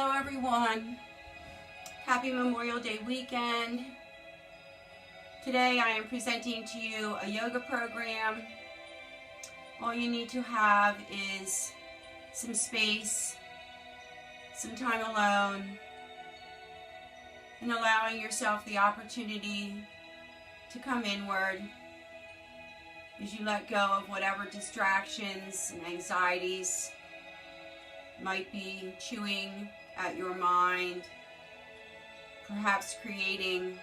Hello everyone. Happy Memorial Day weekend. Today I am presenting to you a yoga program. All you need to have is some space, some time alone, and allowing yourself the opportunity to come inward as you let go of whatever distractions and anxieties might be chewing at your mind, perhaps creating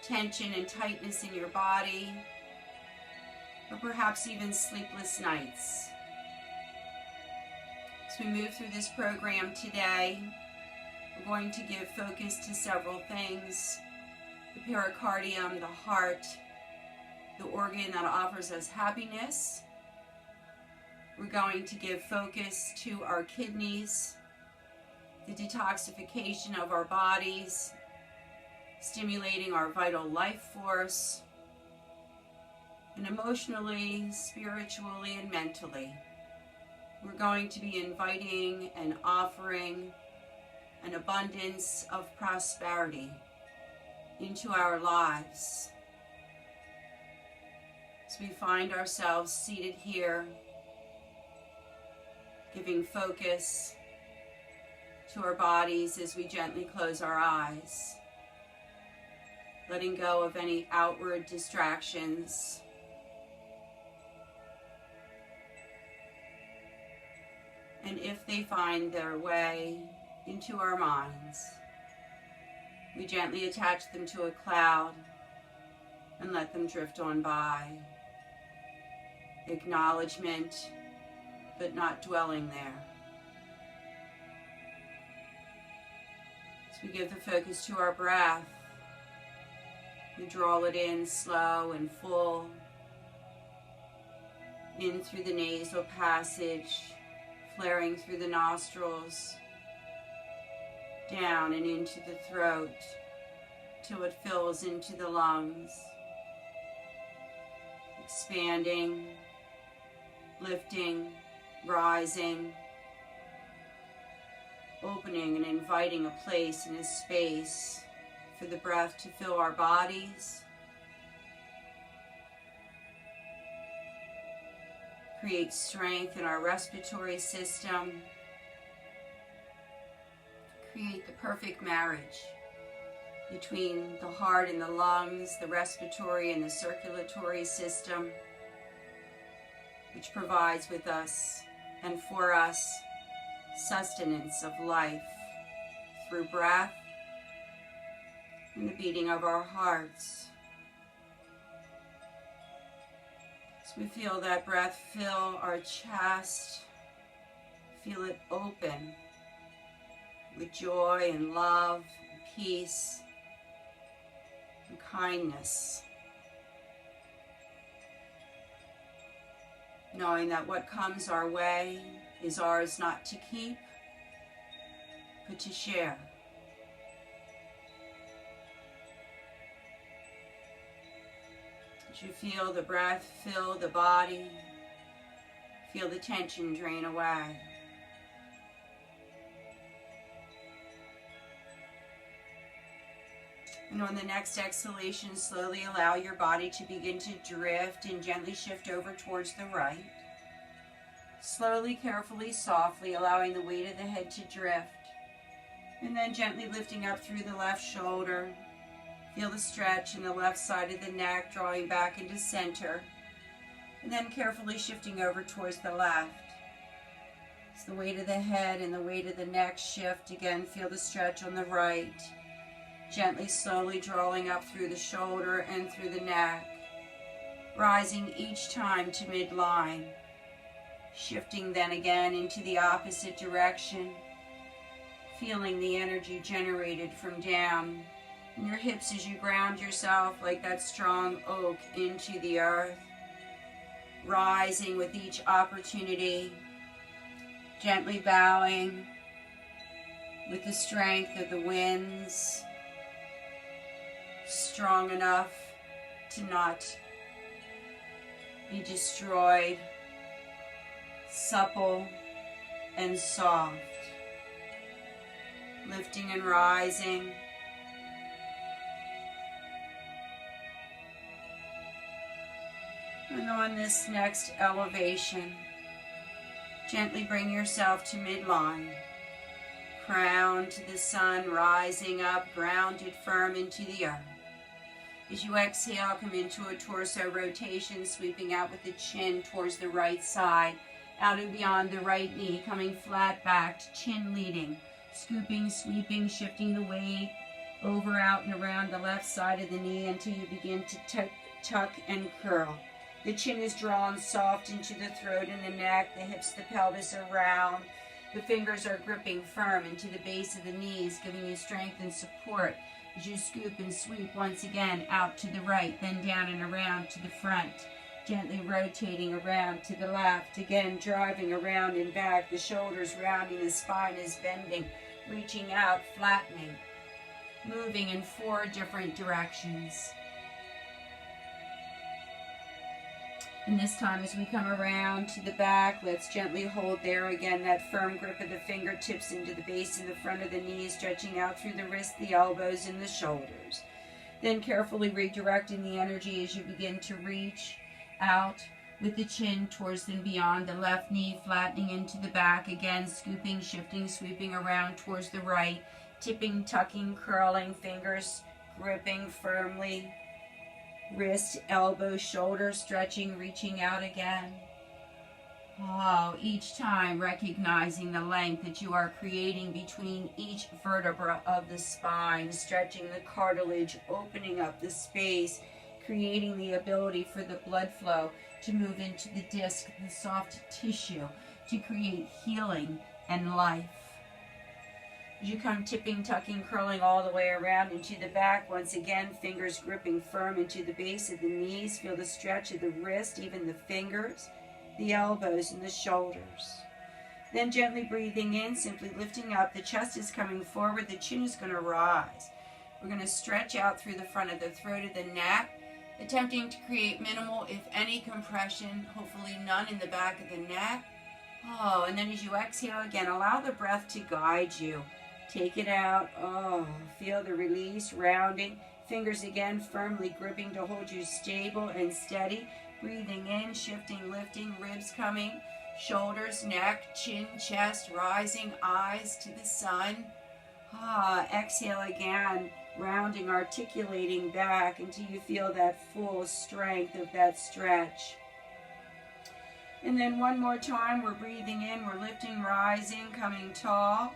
tension and tightness in your body, or perhaps even sleepless nights. As we move through this program today, we're going to give focus to several things: the pericardium, the heart, the organ that offers us happiness. We're going to give focus to our kidneys, the detoxification of our bodies, stimulating our vital life force, and emotionally, spiritually, and mentally. We're going to be inviting and offering an abundance of prosperity into our lives. As we find ourselves seated here, giving focus to our bodies as we gently close our eyes, letting go of any outward distractions, and if they find their way into our minds, we gently attach them to a cloud and let them drift on by. Acknowledgement, but not dwelling there. As we give the focus to our breath, we draw it in slow and full, in through the nasal passage, flaring through the nostrils, down and into the throat, till it fills into the lungs, expanding, lifting, rising, opening and inviting a place and a space for the breath to fill our bodies, create strength in our respiratory system, create the perfect marriage between the heart and the lungs, the respiratory and the circulatory system, which provides with us and for us sustenance of life through breath and the beating of our hearts. As we feel that breath fill our chest, feel it open with joy and love, and peace, and kindness. Knowing that what comes our way is ours not to keep, but to share. As you feel the breath fill the body, feel the tension drain away. And on the next exhalation, slowly allow your body to begin to drift and gently shift over towards the right. Slowly, carefully, softly, allowing the weight of the head to drift. And then gently lifting up through the left shoulder. Feel the stretch in the left side of the neck, drawing back into center. And then carefully shifting over towards the left. As the weight of the head and the weight of the neck shift, again, feel the stretch on the right. Gently, slowly drawing up through the shoulder and through the neck, rising each time to midline, shifting then again into the opposite direction, feeling the energy generated from down in your hips as you ground yourself like that strong oak into the earth, rising with each opportunity, gently bowing with the strength of the winds, strong enough to not be destroyed, supple and soft. lifting and rising. And on this next elevation, gently bring yourself to midline. Crown to the sun, rising up, grounded firm into the earth. As you exhale, come into a torso rotation, sweeping out with the chin towards the right side, out and beyond the right knee, coming flat backed, chin leading, scooping, sweeping, shifting the weight over, out, and around the left side of the knee until you begin to tuck and curl. The chin is drawn soft into the throat and the neck, the hips, the pelvis are round. The fingers are gripping firm into the base of the knees, giving you strength and support as you scoop and sweep once again out to the right, then down and around to the front, gently rotating around to the left, again driving around and back, the shoulders rounding, the spine is bending, reaching out, flattening, moving in 4 different directions. And this time as we come around to the back, let's gently hold there again, that firm grip of the fingertips into the base and the front of the knees, stretching out through the wrists, the elbows, and the shoulders. Then carefully redirecting the energy as you begin to reach out with the chin towards and beyond the left knee, flattening into the back, again scooping, shifting, sweeping around towards the right, tipping, tucking, curling, fingers gripping firmly. Wrist, elbow, shoulder, stretching, reaching out again. Oh, each time recognizing the length that you are creating between each vertebra of the spine, stretching the cartilage, opening up the space, creating the ability for the blood flow to move into the disc, the soft tissue, to create healing and life. As you come tipping, tucking, curling all the way around into the back, once again, fingers gripping firm into the base of the knees. Feel the stretch of the wrist, even the fingers, the elbows, and the shoulders. Then gently breathing in, simply lifting up. The chest is coming forward. The chin is going to rise. We're going to stretch out through the front of the throat of the neck, attempting to create minimal, if any, compression, hopefully none in the back of the neck. Oh, and then as you exhale again, allow the breath to guide you. Take it out. Oh, feel the release, rounding. Fingers again firmly gripping to hold you stable and steady. Breathing in, shifting, lifting, ribs coming, shoulders, neck, chin, chest, rising, eyes to the sun. Ah, exhale again, rounding, articulating back until you feel that full strength of that stretch. And then one more time, we're breathing in, we're lifting, rising, coming tall.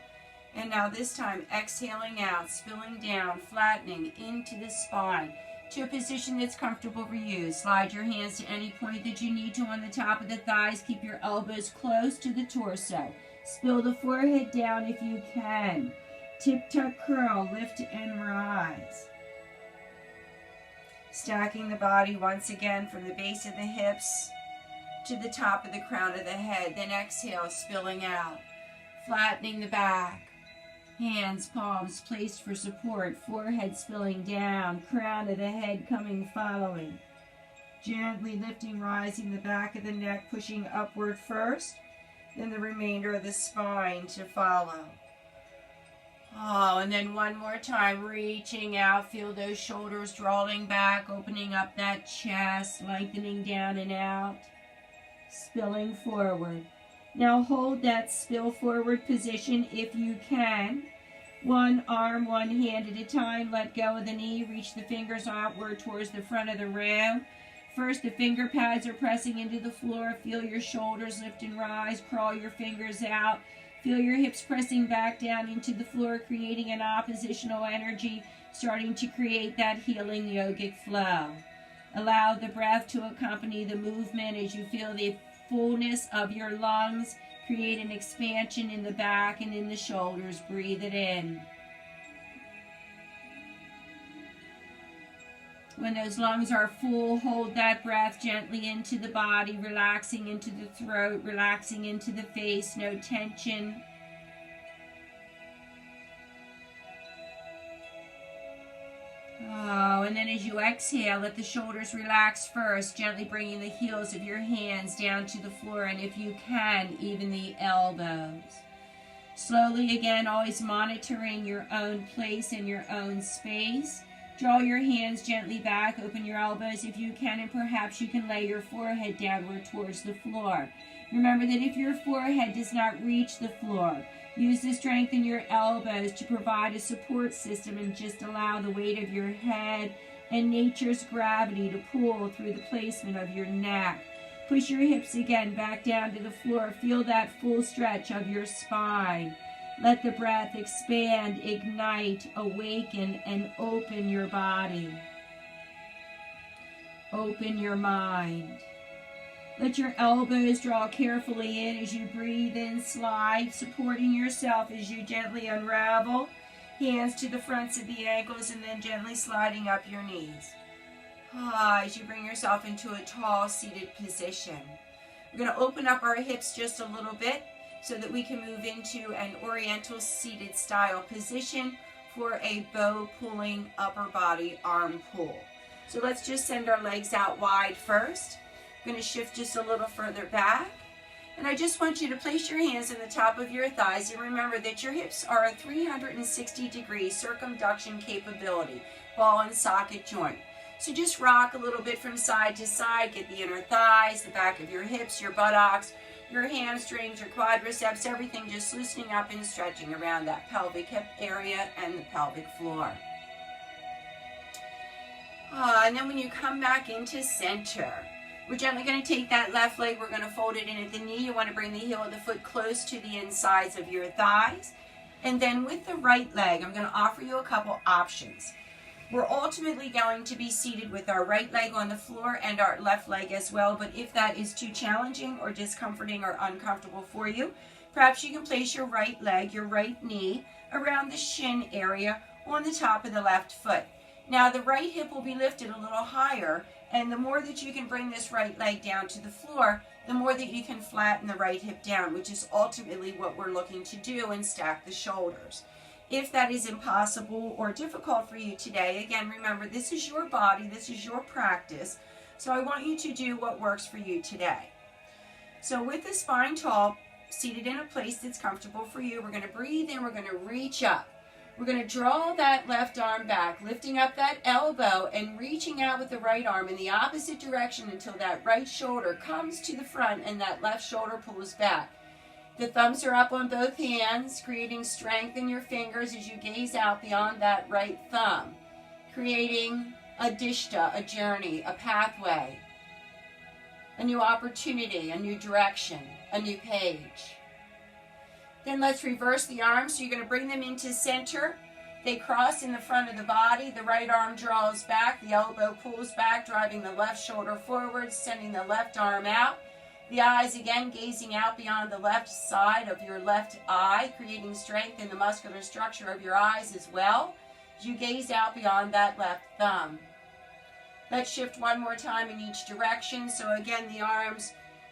And now this time, exhaling out, spilling down, flattening into the spine to a position that's comfortable for you. Slide your hands to any point that you need to on the top of the thighs. Keep your elbows close to the torso. Spill the forehead down if you can. Tip, tuck, curl, lift and rise. Stacking the body once again from the base of the hips to the top of the crown of the head. Then exhale, spilling out, flattening the back. Hands, palms placed for support, forehead spilling down, crown of the head coming following. Gently lifting, rising the back of the neck, pushing upward first, then the remainder of the spine to follow. Oh, and then one more time, reaching out, feel those shoulders drawing back, opening up that chest, lengthening down and out, spilling forward. Now hold that spill forward position if you can. One arm, one hand at a time. Let go of the knee. Reach the fingers outward towards the front of the room. First, the finger pads are pressing into the floor. Feel your shoulders lift and rise. Crawl your fingers out. Feel your hips pressing back down into the floor, creating an oppositional energy, starting to create that healing yogic flow. Allow the breath to accompany the movement as you feel the fullness of your lungs. Create an expansion in the back and in the shoulders. Breathe it in. When those lungs are full, hold that breath gently into the body, relaxing into the throat, relaxing into the face, no tension. Oh, and then as you exhale, let the shoulders relax first, gently bringing the heels of your hands down to the floor, and if you can, even the elbows. Slowly again, always monitoring your own place and your own space. Draw your hands gently back, open your elbows if you can, and perhaps you can lay your forehead downward towards the floor. Remember that if your forehead does not reach the floor, use the strength in your elbows to provide a support system and just allow the weight of your head and nature's gravity to pull through the placement of your neck. Push your hips again back down to the floor. Feel that full stretch of your spine. Let the breath expand, ignite, awaken, and open your body. Open your mind. Let your elbows draw carefully in as you breathe in, slide, supporting yourself as you gently unravel. Hands to the fronts of the ankles and then gently sliding up your knees. As you bring yourself into a tall seated position. We're going to open up our hips just a little bit so that we can move into an oriental seated style position for a bow pulling upper body arm pull. So let's just send our legs out wide first. I'm going to shift just a little further back. And I just want you to place your hands on the top of your thighs and remember that your hips are a 360-degree circumduction capability, ball and socket joint. So just rock a little bit from side to side, get the inner thighs, the back of your hips, your buttocks, your hamstrings, your quadriceps, everything just loosening up and stretching around that pelvic hip area and the pelvic floor. And then when you come back into center, we're gently going to take that left leg, we're going to fold it in at the knee. You want to bring the heel of the foot close to the insides of your thighs. And then with the right leg, I'm going to offer you a couple options. We're ultimately going to be seated with our right leg on the floor and our left leg as well, but if that is too challenging or discomforting or uncomfortable for you, perhaps you can place your right leg, your right knee, around the shin area on the top of the left foot. Now the right hip will be lifted a little higher, and the more that you can bring this right leg down to the floor, the more that you can flatten the right hip down, which is ultimately what we're looking to do, and stack the shoulders. If that is impossible or difficult for you today, again, remember, this is your body, this is your practice, so I want you to do what works for you today. So with the spine tall, seated in a place that's comfortable for you, we're going to breathe in, we're going to reach up. We're going to draw that left arm back, lifting up that elbow and reaching out with the right arm in the opposite direction until that right shoulder comes to the front and that left shoulder pulls back. The thumbs are up on both hands, creating strength in your fingers as you gaze out beyond that right thumb, creating a dishta, a journey, a pathway, a new opportunity, a new direction, a new page. Then let's reverse the arms. So you're going to bring them into center. They cross in the front of the body. The right arm draws back. The elbow pulls back, driving the left shoulder forward, sending the left arm out. The eyes again gazing out beyond the left side of your left eye, creating strength in the muscular structure of your eyes as well as you gaze out beyond that left thumb. Let's shift one more time in each direction. So again, the arms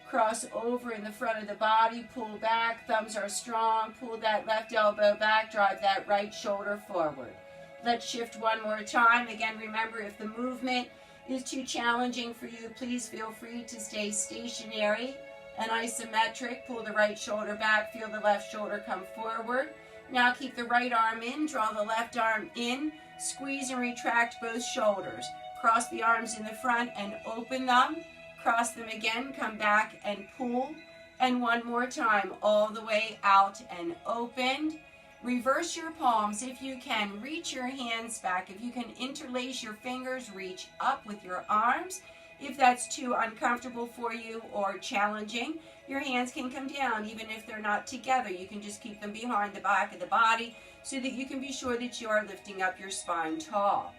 cross over in the front of the body, pull back, thumbs are strong, pull that left elbow back, drive that right shoulder forward. Let's shift one more time. Again, remember, if the movement is too challenging for you, please feel free to stay stationary and isometric. Pull the right shoulder back, feel the left shoulder come forward. Now keep the right arm in, draw the left arm in, squeeze and retract both shoulders. Cross the arms in the front and open them. Cross them again, come back and pull. And one more time, all the way out and opened. Reverse your palms if you can. Reach your hands back. If you can interlace your fingers, reach up with your arms. If that's too uncomfortable for you or challenging, your hands can come down even if they're not together. You can just keep them behind the back of the body so that you can be sure that you are lifting up your spine tall.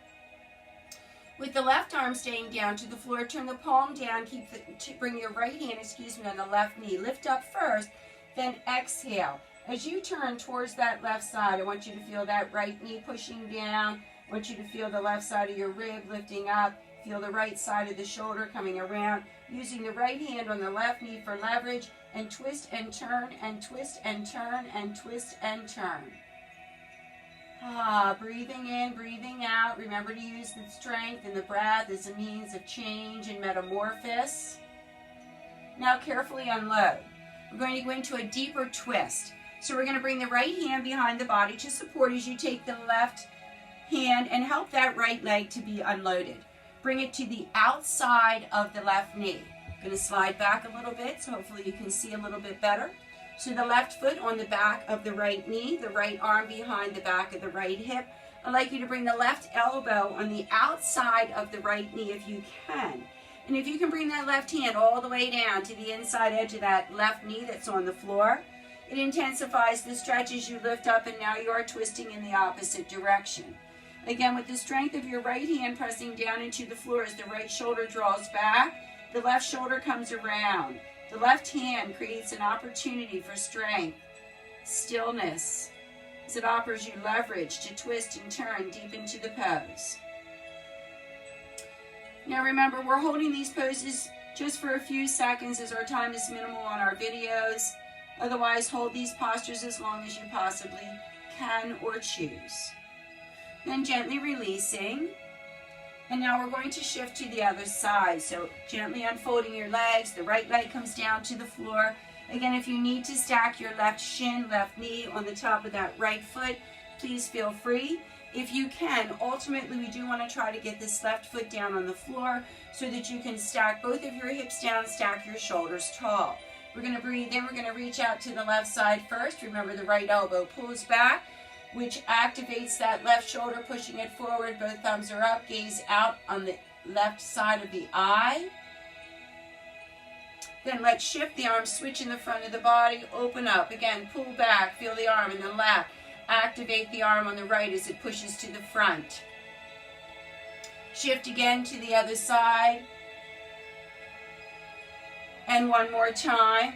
With the left arm staying down to the floor, turn the palm down, bring your right hand, on the left knee. Lift up first, then exhale. As you turn towards that left side, I want you to feel that right knee pushing down. I want you to feel the left side of your rib lifting up. Feel the right side of the shoulder coming around. Using the right hand on the left knee for leverage, and twist and turn, and twist and turn, and twist and turn. Breathing in, breathing out. Remember to use the strength and the breath as a means of change and metamorphosis. Now carefully unload. We're going to go into a deeper twist. So we're going to bring the right hand behind the body to support as you take the left hand and help that right leg to be unloaded. Bring it to the outside of the left knee. I'm going to slide back a little bit so hopefully you can see a little bit better. So the left foot on the back of the right knee, the right arm behind the back of the right hip. I'd like you to bring the left elbow on the outside of the right knee if you can. And if you can bring that left hand all the way down to the inside edge of that left knee that's on the floor, it intensifies the stretch as you lift up, and now you are twisting in the opposite direction. Again, with the strength of your right hand pressing down into the floor as the right shoulder draws back, the left shoulder comes around. The left hand creates an opportunity for strength, stillness, as it offers you leverage to twist and turn deep into the pose. Now remember, we're holding these poses just for a few seconds as our time is minimal on our videos. Otherwise, hold these postures as long as you possibly can or choose. Then gently releasing. And now we're going to shift to the other side. So gently unfolding your legs. The right leg comes down to the floor. Again, if you need to stack your left shin, left knee on the top of that right foot, please feel free. If you can, ultimately we do want to try to get this left foot down on the floor so that you can stack both of your hips down, stack your shoulders tall. We're going to breathe in. We're going to reach out to the left side first. Remember, the right elbow pulls back, which activates that left shoulder, pushing it forward. Both thumbs are up. Gaze out on the left side of the eye. Then let's shift the arms, switch in the front of the body. Open up. Again, pull back. Feel the arm in the left. Activate the arm on the right as it pushes to the front. Shift again to the other side. And one more time.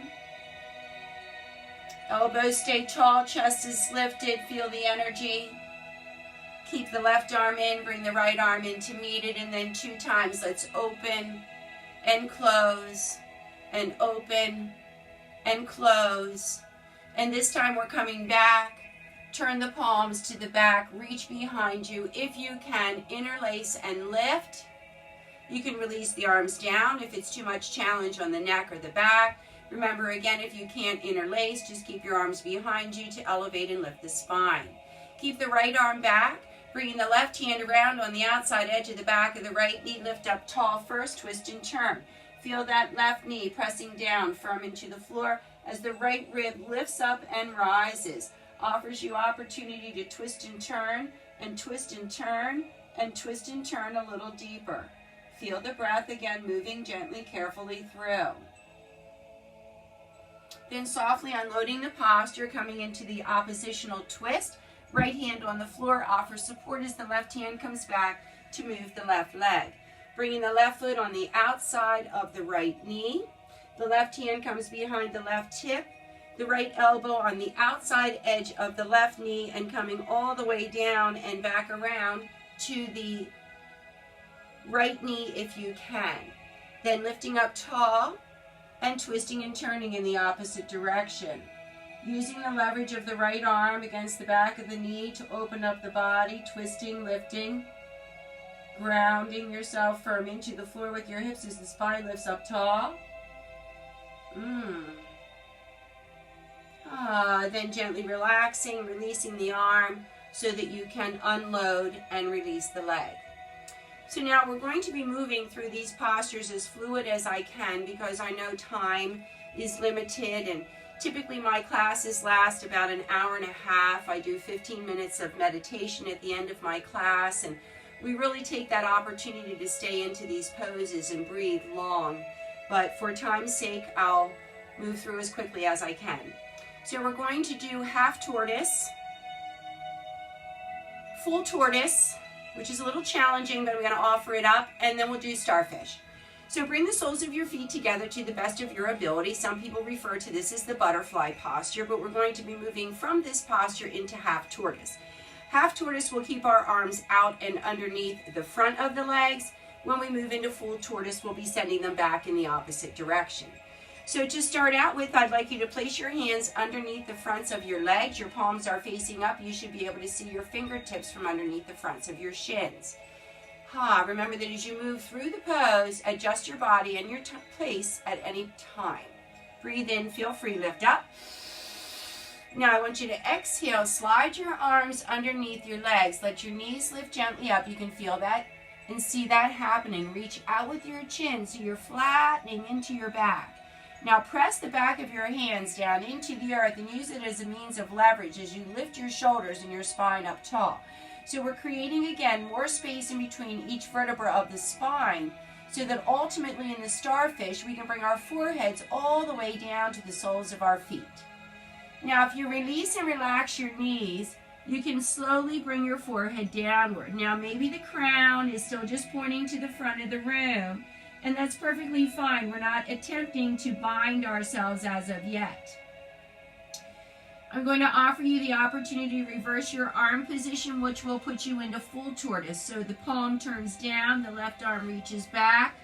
Elbows stay tall, chest is lifted, feel the energy. Keep the left arm in, bring the right arm in to meet it, and then 2 times. Let's open and close, and open and close. And this time we're coming back. Turn the palms to the back, reach behind you. If you can, interlace and lift. You can release the arms down if it's too much challenge on the neck or the back. Remember, again, if you can't interlace, just keep your arms behind you to elevate and lift the spine. Keep the right arm back, bringing the left hand around on the outside edge of the back of the right knee. Lift up tall first, twist and turn. Feel that left knee pressing down firm into the floor as the right rib lifts up and rises. Offers you opportunity to twist and turn, and twist and turn, and twist and turn a little deeper. Feel the breath again, moving gently, carefully through. Then softly unloading the posture, coming into the oppositional twist. Right hand on the floor, offer support as the left hand comes back to move the left leg. Bringing the left foot on the outside of the right knee. The left hand comes behind the left hip. The right elbow on the outside edge of the left knee and coming all the way down and back around to the right knee if you can. Then lifting up tall and twisting and turning in the opposite direction. Using the leverage of the right arm against the back of the knee to open up the body, twisting, lifting, grounding yourself firm into the floor with your hips as the spine lifts up tall. Then gently relaxing, releasing the arm so that you can unload and release the leg. So now we're going to be moving through these postures as fluid as I can because I know time is limited, and typically my classes last about an hour and a half. I do 15 minutes of meditation at the end of my class, and we really take that opportunity to stay into these poses and breathe long. But for time's sake, I'll move through as quickly as I can. So we're going to do half tortoise, full tortoise, which is a little challenging, but I'm going to offer it up, and then we'll do starfish. So bring the soles of your feet together to the best of your ability. Some people refer to this as the butterfly posture, but we're going to be moving from this posture into half tortoise. Half tortoise will keep our arms out and underneath the front of the legs. When we move into full tortoise, we'll be sending them back in the opposite direction. So to start out with, I'd like you to place your hands underneath the fronts of your legs. Your palms are facing up. You should be able to see your fingertips from underneath the fronts of your shins. Remember that as you move through the pose, adjust your body and your place at any time. Breathe in, feel free, lift up. Now I want you to exhale, slide your arms underneath your legs. Let your knees lift gently up. You can feel that and see that happening. Reach out with your chin so you're flattening into your back. Now press the back of your hands down into the earth and use it as a means of leverage as you lift your shoulders and your spine up tall. So we're creating, again, more space in between each vertebra of the spine so that ultimately in the starfish we can bring our foreheads all the way down to the soles of our feet. Now if you release and relax your knees, you can slowly bring your forehead downward. Now maybe the crown is still just pointing to the front of the room, and that's perfectly fine. We're not attempting to bind ourselves as of yet. I'm going to offer you the opportunity to reverse your arm position, which will put you into full tortoise. So the palm turns down, the left arm reaches back,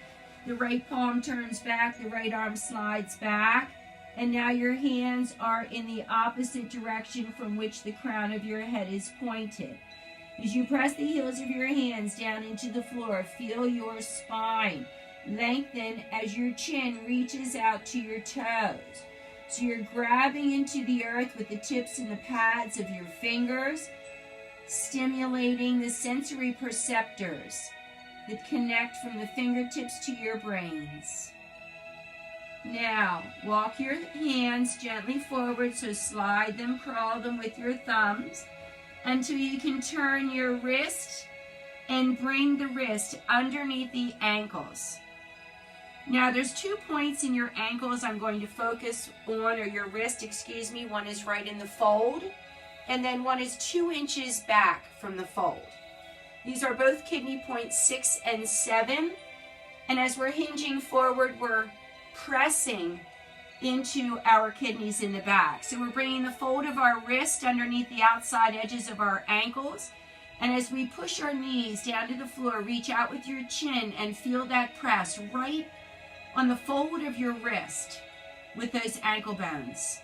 the right palm turns back, the right arm slides back. And now your hands are in the opposite direction from which the crown of your head is pointed. As you press the heels of your hands down into the floor, feel your spine lengthen as your chin reaches out to your toes. So you're grabbing into the earth with the tips and the pads of your fingers, stimulating the sensory perceptors that connect from the fingertips to your brains. Now, walk your hands gently forward, so slide them, curl them with your thumbs until you can turn your wrist and bring the wrist underneath the ankles. Now, there's 2 points in your ankles I'm going to focus on, or your wrist, excuse me. One is right in the fold, and then one is 2 inches back from the fold. These are both kidney points 6 and 7, and as we're hinging forward, we're pressing into our kidneys in the back. So we're bringing the fold of our wrist underneath the outside edges of our ankles. And as we push our knees down to the floor, reach out with your chin and feel that press right on the fold of your wrist with those ankle bones.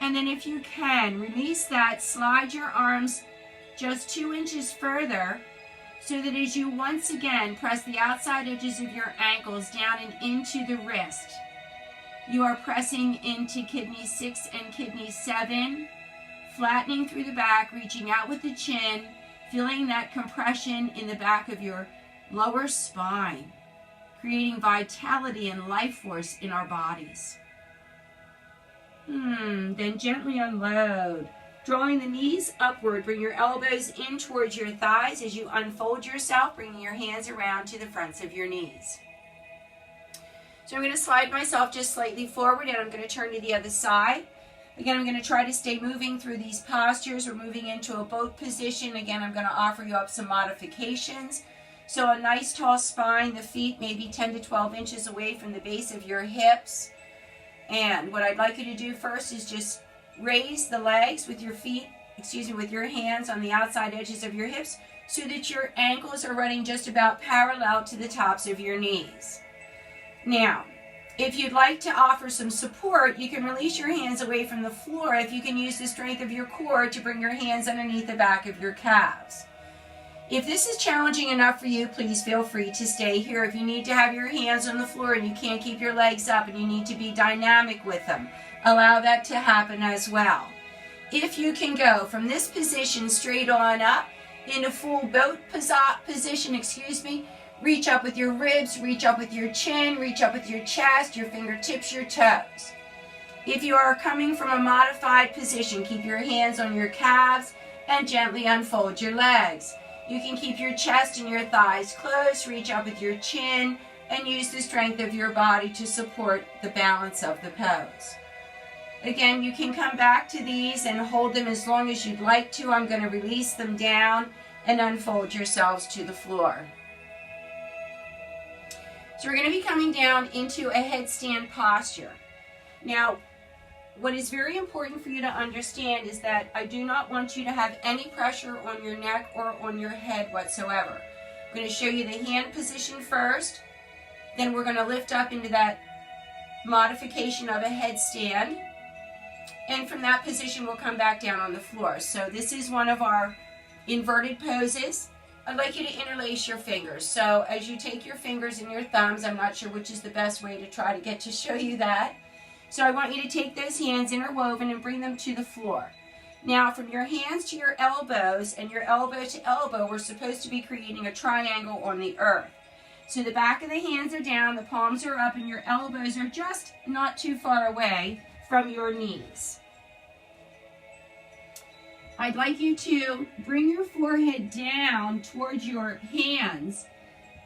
And then if you can, release that, slide your arms just 2 inches further, so that as you once again press the outside edges of your ankles down and into the wrist, you are pressing into kidney 6 and kidney 7, flattening through the back, reaching out with the chin, feeling that compression in the back of your lower spine, creating vitality and life force in our bodies. Then gently unload. Drawing the knees upward, bring your elbows in towards your thighs as you unfold yourself, bringing your hands around to the fronts of your knees. So I'm going to slide myself just slightly forward, and I'm going to turn to the other side. Again, I'm going to try to stay moving through these postures. We're moving into a boat position. Again, I'm going to offer you up some modifications. So a nice tall spine, the feet maybe 10 to 12 inches away from the base of your hips. And what I'd like you to do first is just raise the legs with your feet, with your hands on the outside edges of your hips so that your ankles are running just about parallel to the tops of your knees. Now, if you'd like to offer some support, you can release your hands away from the floor if you can use the strength of your core to bring your hands underneath the back of your calves. If this is challenging enough for you, please feel free to stay here. If you need to have your hands on the floor and you can't keep your legs up and you need to be dynamic with them, allow that to happen as well. If you can go from this position straight on up in a full boat position, reach up with your ribs, reach up with your chin, reach up with your chest, your fingertips, your toes. If you are coming from a modified position, keep your hands on your calves and gently unfold your legs. You can keep your chest and your thighs close, reach up with your chin, and use the strength of your body to support the balance of the pose. Again, you can come back to these and hold them as long as you'd like to. I'm going to release them down and unfold yourselves to the floor. So we're going to be coming down into a headstand posture. Now, what is very important for you to understand is that I do not want you to have any pressure on your neck or on your head whatsoever. I'm going to show you the hand position first. Then we're going to lift up into that modification of a headstand. And from that position, we'll come back down on the floor. So this is one of our inverted poses. I'd like you to interlace your fingers. So as you take your fingers and your thumbs, I'm not sure which is the best way to try to get to show you that. So I want you to take those hands interwoven and bring them to the floor. Now from your hands to your elbows and your elbow to elbow, we're supposed to be creating a triangle on the earth. So the back of the hands are down, the palms are up, and your elbows are just not too far away from your knees. I'd like you to bring your forehead down towards your hands,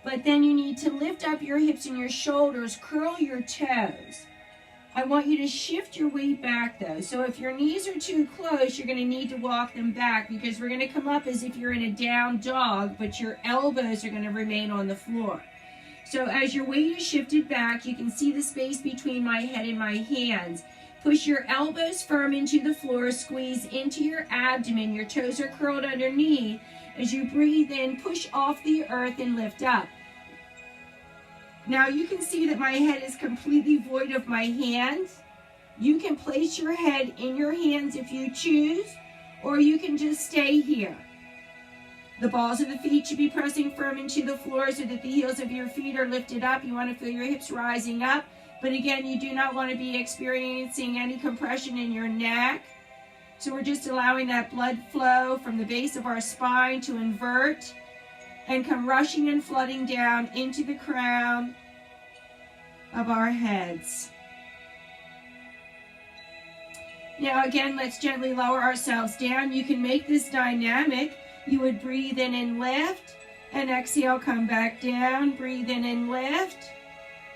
but then you need to lift up your hips and your shoulders, curl your toes. I want you to shift your weight back though. So if your knees are too close, you're going to need to walk them back because we're going to come up as if you're in a down dog, but your elbows are going to remain on the floor. So as your weight is shifted back, you can see the space between my head and my hands. Push your elbows firm into the floor, squeeze into your abdomen. Your toes are curled underneath. As you breathe in, push off the earth and lift up. Now you can see that my head is completely void of my hands. You can place your head in your hands if you choose, or you can just stay here. The balls of the feet should be pressing firm into the floor so that the heels of your feet are lifted up. You want to feel your hips rising up, but again, you do not want to be experiencing any compression in your neck. So we're just allowing that blood flow from the base of our spine to invert and come rushing and flooding down into the crown of our heads. Now again, let's gently lower ourselves down. You can make this dynamic. You would breathe in and lift, and exhale, come back down. Breathe in and lift,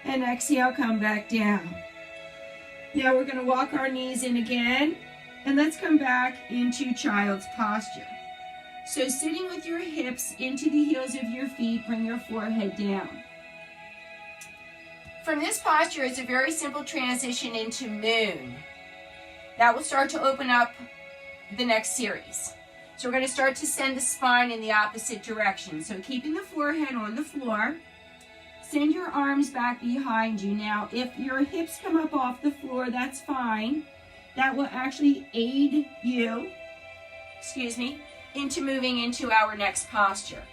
and exhale, come back down. Now we're going to walk our knees in again, and let's come back into child's posture. So sitting with your hips into the heels of your feet, bring your forehead down. From this posture, it's a very simple transition into moon. That will start to open up the next series. So we're going to start to send the spine in the opposite direction. So keeping the forehead on the floor, send your arms back behind you. Now, if your hips come up off the floor, that's fine. That will actually aid you, into moving into our next posture.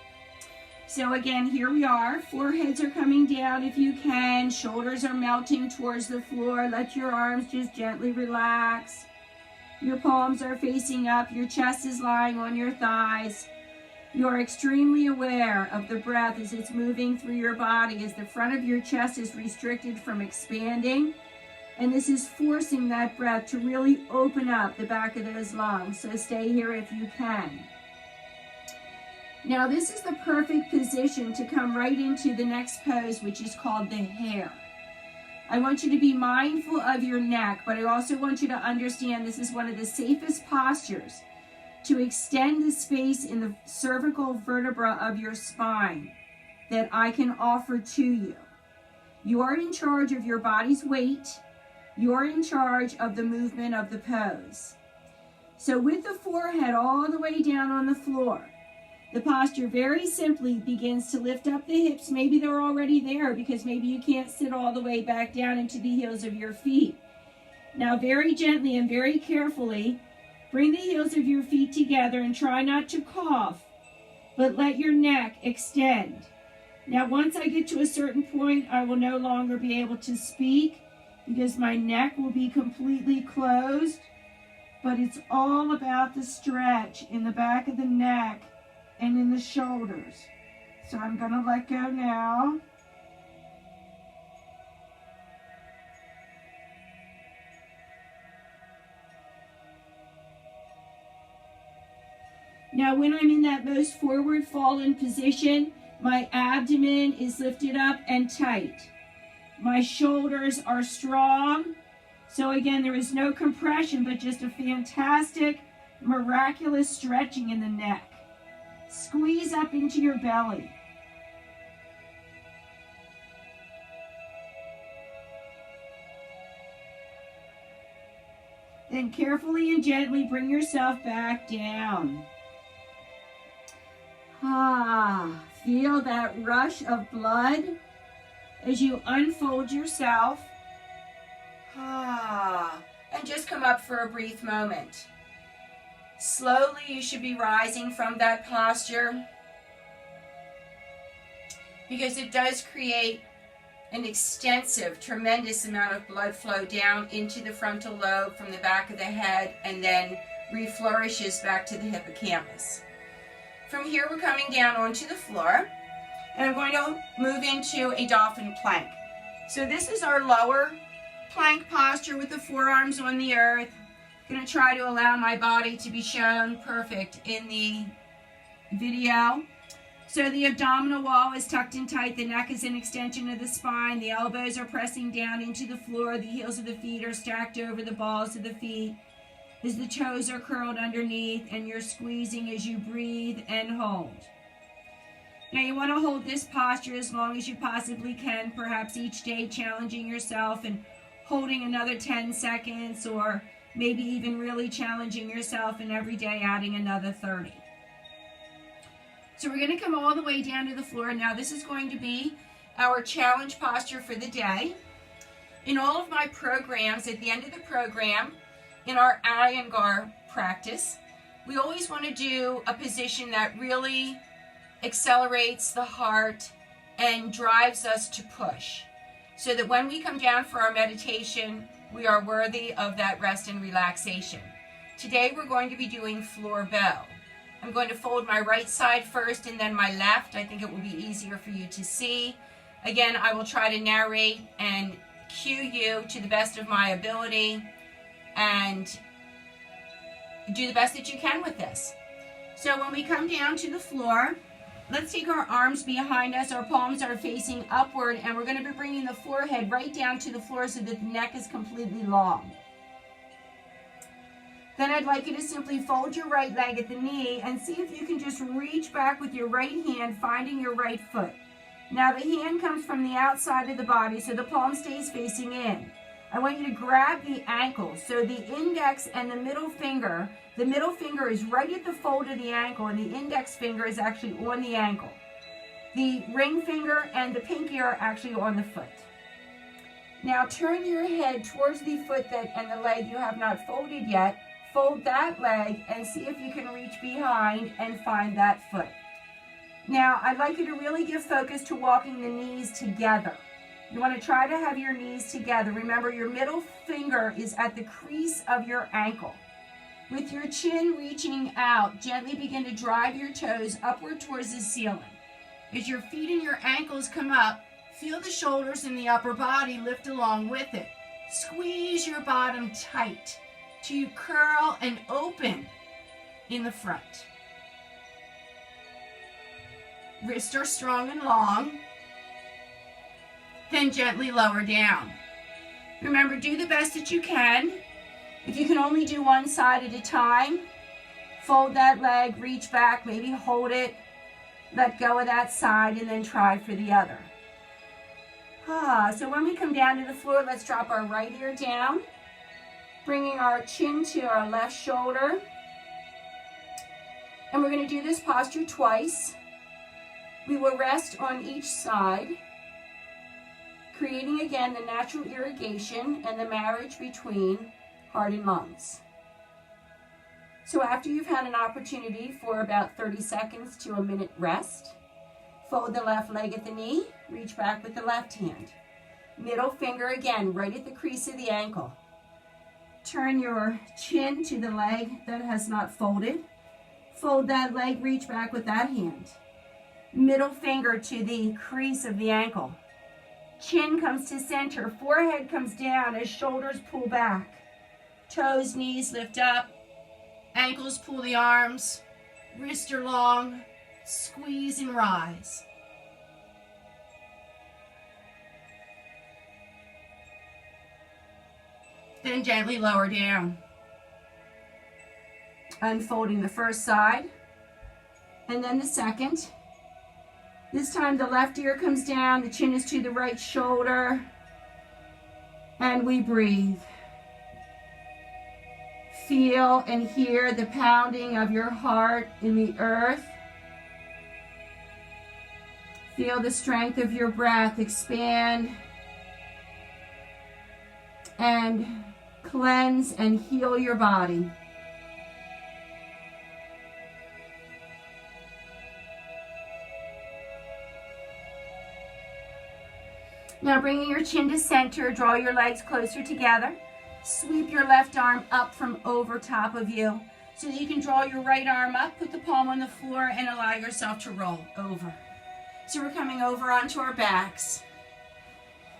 So again, here we are. Foreheads are coming down if you can. Shoulders are melting towards the floor. Let your arms just gently relax. Your palms are facing up. Your chest is lying on your thighs. You are extremely aware of the breath as it's moving through your body, as the front of your chest is restricted from expanding. And this is forcing that breath to really open up the back of those lungs. So stay here if you can. Now this is the perfect position to come right into the next pose, which is called the hare. I want you to be mindful of your neck, but I also want you to understand this is one of the safest postures to extend the space in the cervical vertebra of your spine that I can offer to you. You are in charge of your body's weight. You're in charge of the movement of the pose. So with the forehead all the way down on the floor, the posture very simply begins to lift up the hips. Maybe they're already there because maybe you can't sit all the way back down into the heels of your feet. Now very gently and very carefully, bring the heels of your feet together and try not to cough, but let your neck extend. Now once I get to a certain point, I will no longer be able to speak because my neck will be completely closed, but it's all about the stretch in the back of the neck and in the shoulders. So I'm going to let go now. Now when I'm in that most forward fallen position, my abdomen is lifted up and tight. My shoulders are strong. So again, there is no compression, but just a fantastic, miraculous stretching in the neck. Squeeze up into your belly. Then carefully and gently bring yourself back down. Feel that rush of blood as you unfold yourself. And just come up for a brief moment. Slowly, you should be rising from that posture because it does create an extensive, tremendous amount of blood flow down into the frontal lobe from the back of the head, and then reflourishes back to the hippocampus. From here, we're coming down onto the floor, and I'm going to move into a dolphin plank. So this is our lower plank posture with the forearms on the earth. I'm going to try to allow my body to be shown perfect in the video. So the abdominal wall is tucked in tight, the neck is an extension of the spine, the elbows are pressing down into the floor, the heels of the feet are stacked over the balls of the feet, as the toes are curled underneath, and you're squeezing as you breathe and hold. Now you want to hold this posture as long as you possibly can, perhaps each day challenging yourself and holding another 10 seconds, or maybe even really challenging yourself and every day adding another 30. So we're going to come all the way down to the floor. Now this is going to be our challenge posture for the day. In all of my programs, at the end of the program, in our Iyengar practice, we always want to do a position that really accelerates the heart and drives us to push, so that when we come down for our meditation, we are worthy of that rest and relaxation. Today we're going to be doing floor bow. I'm going to fold my right side first and then my left. I think it will be easier for you to see. Again, I will try to narrate and cue you to the best of my ability and do the best that you can with this. So when we come down to the floor, let's take our arms behind us. Our palms are facing upward, and we're going to be bringing the forehead right down to the floor so that the neck is completely long. Then I'd like you to simply fold your right leg at the knee and see if you can just reach back with your right hand, finding your right foot. Now the hand comes from the outside of the body, so the palm stays facing in. I want you to grab the ankle, so the index and the middle finger is right at the fold of the ankle, and the index finger is actually on the ankle. The ring finger and the pinky are actually on the foot. Now turn your head towards the foot and the leg you have not folded yet. Fold that leg and see if you can reach behind and find that foot. Now, I'd like you to really give focus to walking the knees together. You want to try to have your knees together. Remember, your middle finger is at the crease of your ankle. With your chin reaching out, gently begin to drive your toes upward towards the ceiling. As your feet and your ankles come up, feel the shoulders and the upper body lift along with it. Squeeze your bottom tight to curl and open in the front. Wrists are strong and long. Then gently lower down. Remember, do the best that you can. If you can only do one side at a time, fold that leg, reach back, maybe hold it, let go of that side, and then try for the other. So when we come down to the floor, let's drop our right ear down, bringing our chin to our left shoulder. And we're going to do this posture twice. We will rest on each side, creating again the natural irrigation and the marriage between heart and lungs. So after you've had an opportunity for about 30 seconds to a minute rest, fold the left leg at the knee, reach back with the left hand. Middle finger again, right at the crease of the ankle. Turn your chin to the leg that has not folded. Fold that leg, reach back with that hand. Middle finger to the crease of the ankle. Chin comes to center, forehead comes down as shoulders pull back. Toes, knees lift up, ankles pull the arms, wrists are long, squeeze and rise. Then gently lower down. Unfolding the first side, and then the second. This time the left ear comes down, the chin is to the right shoulder, and we breathe. Feel and hear the pounding of your heart in the earth. Feel the strength of your breath expand and cleanse and heal your body. Now bringing your chin to center, draw your legs closer together. Sweep your left arm up from over top of you so that you can draw your right arm up, put the palm on the floor, and allow yourself to roll over. So we're coming over onto our backs.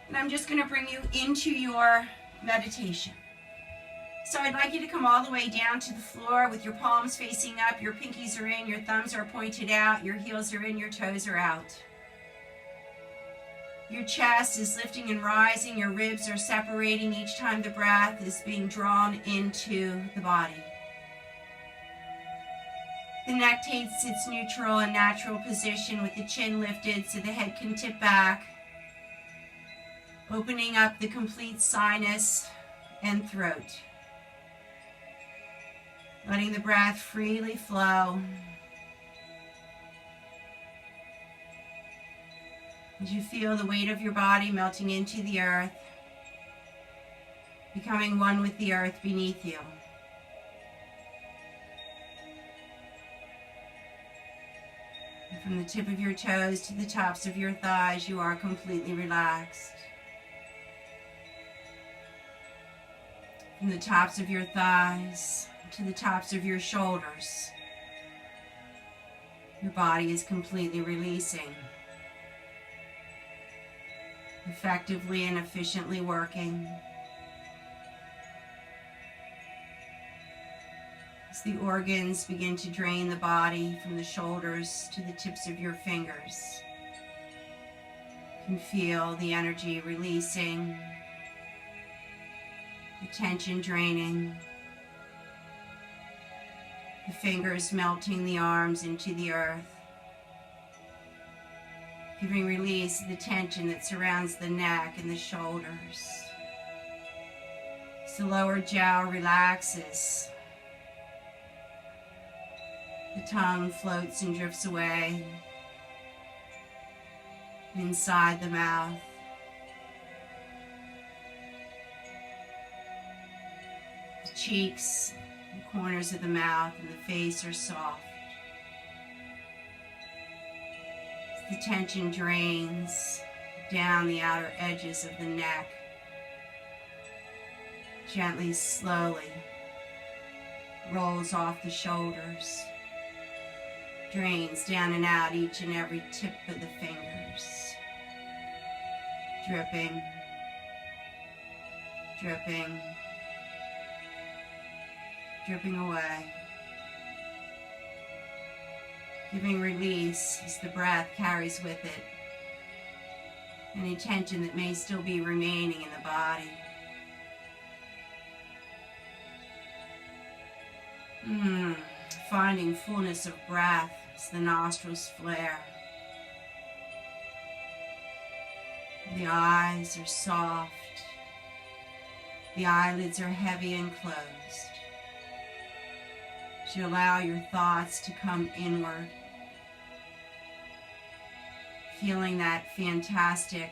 And I'm just going to bring you into your meditation. So I'd like you to come all the way down to the floor with your palms facing up, your pinkies are in, your thumbs are pointed out, your heels are in, your toes are out. Your chest is lifting and rising, your ribs are separating each time the breath is being drawn into the body. The neck takes its neutral and natural position with the chin lifted so the head can tip back, opening up the complete sinus and throat. Letting the breath freely flow. As you feel the weight of your body melting into the earth, becoming one with the earth beneath you. And from the tip of your toes to the tops of your thighs, you are completely relaxed. From the tops of your thighs to the tops of your shoulders, your body is completely releasing, effectively and efficiently working. As the organs begin to drain the body from the shoulders to the tips of your fingers, you can feel the energy releasing, the tension draining, the fingers melting the arms into the earth, giving release to the tension that surrounds the neck and the shoulders. As the lower jaw relaxes, the tongue floats and drifts away inside the mouth. The cheeks, the corners of the mouth, and the face are soft. The tension drains down the outer edges of the neck, gently, slowly rolls off the shoulders, drains down and out each and every tip of the fingers, dripping, dripping, dripping away. Giving release as the breath carries with it any tension that may still be remaining in the body. Finding fullness of breath as the nostrils flare. The eyes are soft. The eyelids are heavy and closed. As you allow your thoughts to come inward, feeling that fantastic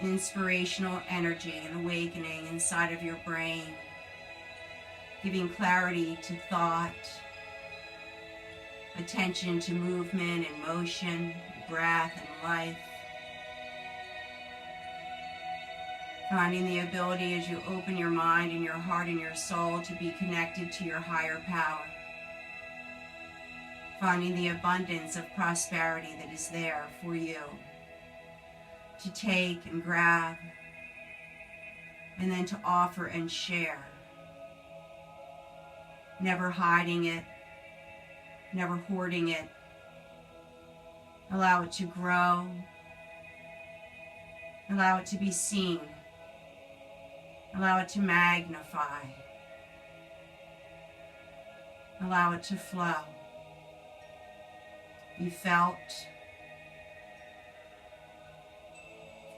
inspirational energy and awakening inside of your brain, giving clarity to thought, attention to movement and motion, breath and life. Finding the ability as you open your mind and your heart and your soul to be connected to your higher power. Finding the abundance of prosperity that is there for you to take and grab, and then to offer and share. Never hiding it, never hoarding it. Allow it to grow. Allow it to be seen. Allow it to magnify. Allow it to flow. Be felt.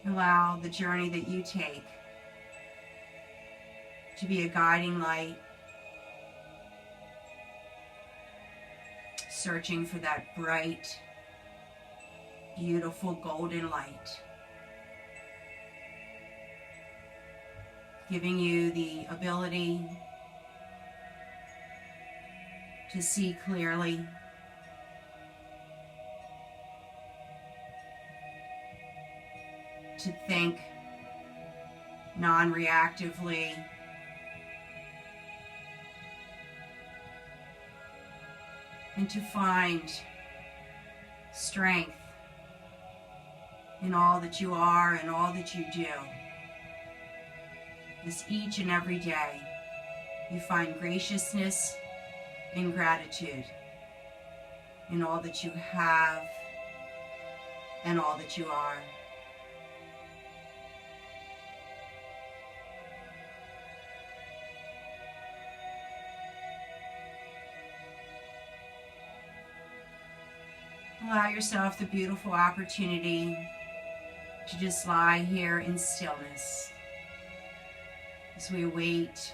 Allow the journey that you take to be a guiding light, searching for that bright, beautiful golden light, giving you the ability to see clearly, to think non-reactively, and to find strength in all that you are and all that you do. As each and every day you find graciousness and gratitude in all that you have and all that you are. Allow yourself the beautiful opportunity to just lie here in stillness as we await